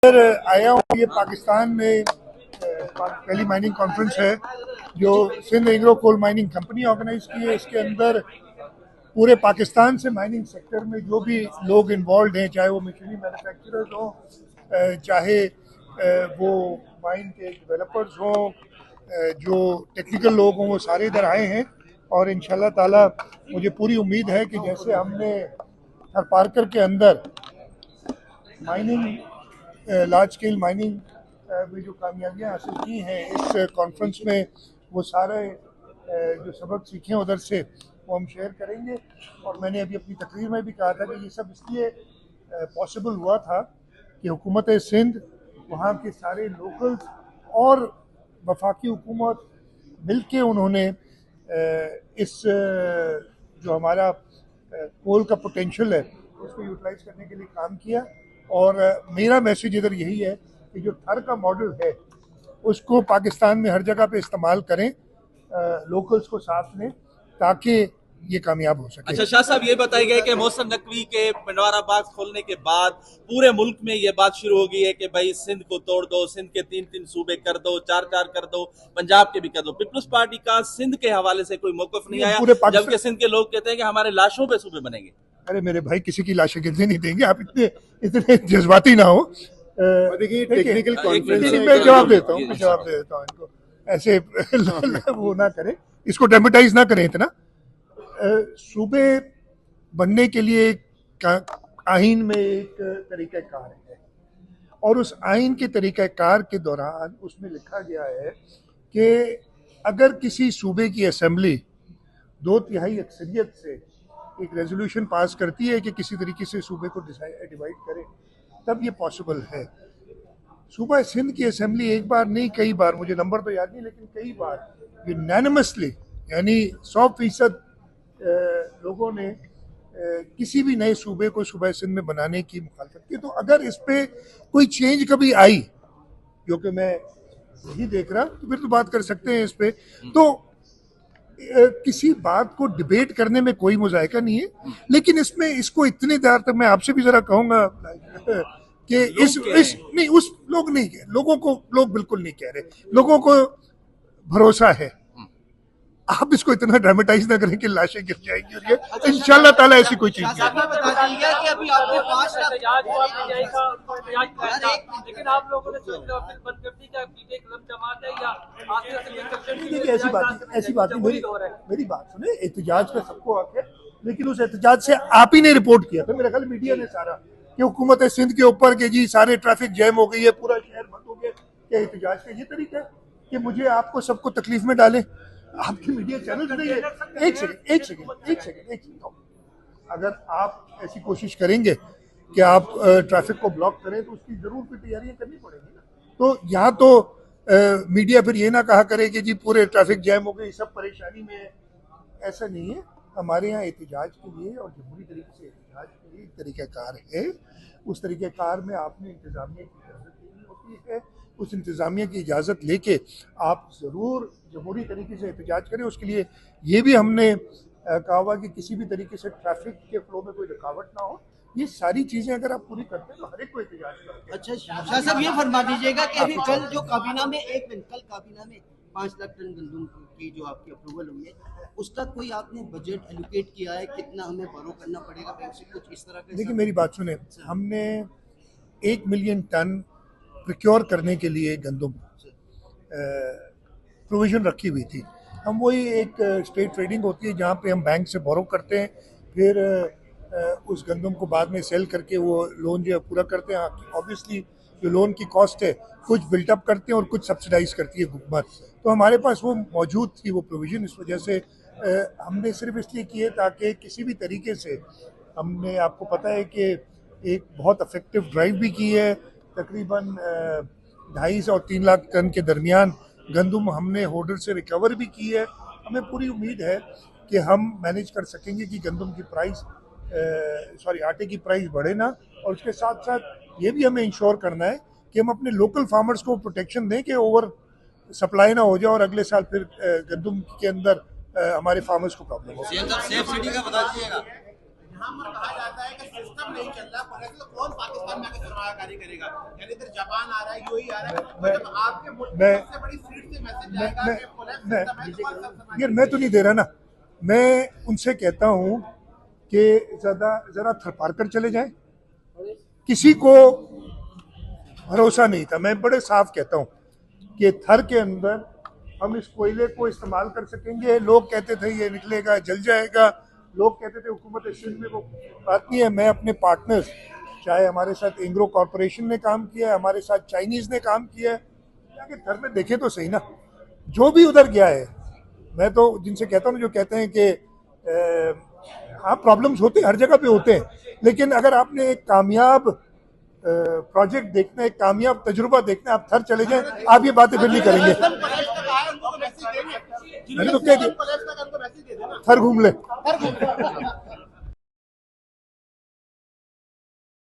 Sir आया हूँ। ये पाकिस्तान में पहली माइनिंग कॉन्फ्रेंस है जो Sindh agro coal mining company organize की है। इसके अंदर पूरे पाकिस्तान से माइनिंग सेक्टर में जो भी लोग इन्वॉल्व हैं, चाहे वो मशीनरी मैन्युफैक्चरर्स हों, चाहे वो माइन के डेवलपर्स हों, जो टेक्निकल लोग हों, वो सारे इधर आए हैं। और इंशाल्लाह ताला मुझे पूरी उम्मीद है कि जैसे हमने थरपारकर के अंदर माइनिंग लार्ज स्केल माइनिंग में जो कामयाबियाँ हासिल की हैं, इस कॉन्फ्रेंस में वो सारे जो सबक सीखे उधर से वो हम शेयर करेंगे। और मैंने अभी अपनी तकरीर में भी कहा था कि ये सब इसलिए पॉसिबल हुआ था कि हुकूमत सिंध, वहाँ के सारे लोकल्स और वफाकी हुकूमत मिल के उन्होंने इस जो हमारा कोल का पोटेंशियल है उसको यूटिलाइज करने के लिए काम किया। और मेरा मैसेज इधर यही है कि जो थर का मॉडल है उसको पाकिस्तान में हर जगह पे इस्तेमाल करें, लोकल्स को साथ लें ताकि ये कामयाब हो सके। अच्छा शाह साहब, ये बताया गया कि मोहसिन नकवी के पिंडवारा बाग खोलने के बाद पूरे मुल्क में ये बात शुरू हो गई है कि भाई सिंध को तोड़ दो, सिंध के 3-3 सूबे कर दो, 4-4 कर दो, पंजाब के भी कर दो। पीपल्स पार्टी का सिंध के हवाले से कोई मौकफ नहीं आया, जबकि सिंध के लोग कहते हैं कि हमारे लाशों पे सूबे बनेंगे। अरे मेरे भाई, किसी की लाशें गिरने नहीं देंगे, आप इतने जज्बाती ना हो। देखिए टेक्निकल कॉन्फ्रेंस में जवाब देता हूँ इनको, ऐसे वो ना करें, इसको ड्रामेटाइज ना करें इतना। सूबे बनने के लिए आइन में एक तरीक़ाकार है और उस आइन के तरीक़ाकार के दौरान उसमें लिखा गया है कि अगर किसी सूबे की असेंबली 2/3 अक्सरियत से एक रेजोल्यूशन पास करती है कि किसी तरीके से सूबे को डिवाइड करे, तब ये पॉसिबल है। सूबा सिंध की असेंबली एक बार नहीं कई बार, मुझे नंबर तो याद नहीं, लेकिन कई बार यूनानिमसली यानी 100% लोगों ने किसी भी नए सूबे को सूबा सिंध में बनाने की मुखालफत की। तो अगर इस पे कोई चेंज कभी आई, जो कि मैं नहीं देख रहा, तो फिर तो बात कर सकते हैं इस पे। तो किसी बात को डिबेट करने में कोई मुजायका नहीं है, लेकिन इसमें इसको इतने देर तक मैं आपसे भी जरा कहूंगा कि इस नहीं, उस लोग नहीं कह, लोग बिल्कुल नहीं कह रहे, लोगों को भरोसा है। आप इसको इतना ड्रामेटाइज ना करें कि लाशें गिर जाएंगी, और ये इंशाल्लाह ताला ऐसी कोई चीज नहीं है। ऐसी बात नहीं, मेरी बात सुने, एहतजाज का सबको हक है, लेकिन उस एहतजाज से आप ही ने रिपोर्ट किया था, मेरा ख्याल मीडिया ने सारा, कि हुकूमत सिंध के ऊपर के जी सारे ट्रैफिक जैम हो गई है, पूरा शहर बंद हो गया। क्या एहतजाज का ये तरीका है कि मुझे आपको सबको तकलीफ में डालें? आपके मीडिया चैनल नहीं है। एक सेकंड, अगर आप ऐसी कोशिश करेंगे कि आप ट्रैफिक को ब्लॉक करें तो उसकी जरूर कोई तैयारियां करनी पड़ेगी ना। तो यहाँ तो मीडिया फिर ये ना कहा करे कि जी पूरे ट्रैफिक जैम हो गई, सब परेशानी में है। ऐसा नहीं है। हमारे यहाँ एहतजाज के लिए और जमहूरी तरीके से एहतजाज के लिए एक तरीक़ाकार है। उस तरीक़ाकार में आपने इंतज़ामिया की इजाज़त लेनी होती है। उस इंतज़ामिया की इजाज़त लेके आप ज़रूर जमहूरी तरीके से एहतजाज करें। उसके लिए ये भी हमने कहा हुआ कि किसी भी तरीके से ट्रैफिक के फ्लो में कोई रुकावट ना हो। ये सारी चीज़ें अगर आप पूरी करते हैं तो हर एक को एहतजाज करते हैं। अच्छा शाह साहब, ये फरमा दीजिएगा कि अभी कल जो काबीना में कल काबीना में 5 लाख टन गंदम की जो आपकी अप्रूवल हुई है, उसका कोई आपने बजट एलोकेट किया है? कितना हमें बोरो करना पड़ेगा बैंक से, कुछ इस तरह का? देखिए मेरी बात सुने, हमने 1 मिलियन टन प्रोक्योर करने के लिए गंदम प्रोविज़न रखी हुई थी। हम वही एक स्टेट ट्रेडिंग होती है जहाँ पे हम बैंक से बोरो करते हैं, फिर उस गंदम को बाद में सेल करके वो लोन जो है पूरा करते हैं। ऑब्वियसली जो लोन की कॉस्ट है कुछ बिल्टअप करते हैं और कुछ सब्सिडाइज करती है हुकूमत। तो हमारे पास वो मौजूद थी वो प्रोविज़न। इस वजह से हमने सिर्फ इसलिए किए ताकि किसी भी तरीके से, हमने आपको पता है कि एक बहुत इफेक्टिव ड्राइव भी की है, तकरीबन 2.5 और 3 लाख टन के दरमियान गंदम हमने होल्डर से रिकवर भी की है। हमें पूरी उम्मीद है कि हम मैनेज कर सकेंगे कि गंदम की प्राइस आटे की प्राइस बढ़े ना। और उसके साथ साथ ये भी हमें इंश्योर करना है कि हम अपने लोकल फार्मर्स को प्रोटेक्शन दें कि ओवर सप्लाई ना हो जाए और अगले साल फिर गंदम के अंदर हमारे फार्मर्स को प्रॉब्लम हो। यहाँ पर कहा जाता है कि सिस्टम नहीं चल रहा, पुलिस तो कौन पाकिस्तान में आके सरमायाकारी करेगा? यानी इधर जापान आ रहा है, यूएई आ रहा है, तो जब आपके मुल्क में सबसे बड़ी सीट से मैसेज जाएगा कि पुलिस सिस्टम है, तो कौन सरमायाकारी? यार मैं तो नहीं दे रहा ना, मैं उनसे कहता हूं कि जरा थरपार कर चले जाएं। किसी को भरोसा नहीं था। मैं बड़े साफ कहता हूं कि थर के अंदर हम इस कोयले को इस्तेमाल कर सकेंगे। लोग कहते थे ये निकलेगा जल जाएगा, लोग कहते थे हुकूमत सिंध में, वो बात नहीं है। मैं अपने पार्टनर्स, चाहे हमारे साथ एंग्रो कॉरपोरेशन ने काम किया है, हमारे साथ चाइनीज ने काम किया है, जाके थर में देखे तो सही ना। जो भी उधर गया है, मैं तो जिनसे कहता हूँ, जो कहते हैं कि हाँ प्रॉब्लम्स होते हैं, हर जगह पे होते हैं, लेकिन अगर आपने एक कामयाब प्रोजेक्ट देखना है, एक कामयाब तजुर्बा देखना है, आप थर चले जाएं, आप ये बातें फिर नहीं करेंगे। मैंने तो कह दिया, थर घूम ले।